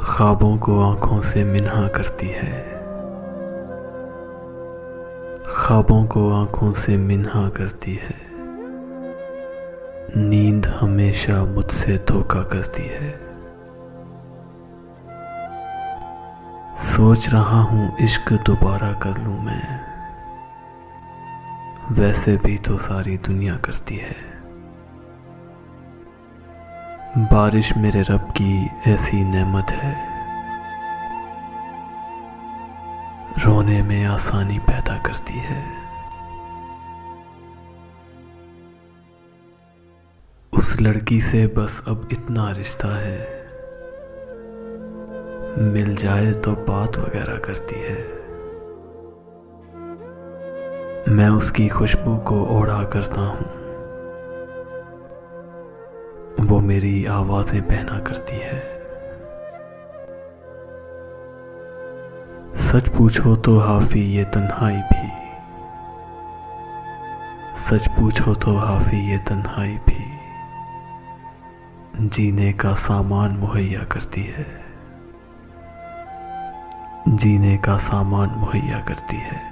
ख्वाबों को आंखों से मिन्हा करती है, ख्वाबों को आंखों से मिन्हा करती है। नींद हमेशा मुझसे धोखा करती है। सोच रहा हूँ इश्क दोबारा कर लूँ मैं, वैसे भी तो सारी दुनिया करती है। बारिश मेरे रब की ऐसी नेमत है, रोने में आसानी पैदा करती है। उस लड़की से बस अब इतना रिश्ता है, मिल जाए तो बात वगैरह करती है। मैं उसकी खुशबू को ओढ़ा करता हूँ, वो मेरी आवाज़ें पहना करती है। सच पूछो तो हाफी ये तन्हाई भी, सच पूछो तो हाफी ये तन्हाई भी जीने का सामान मुहैया करती है, जीने का सामान मुहैया करती है।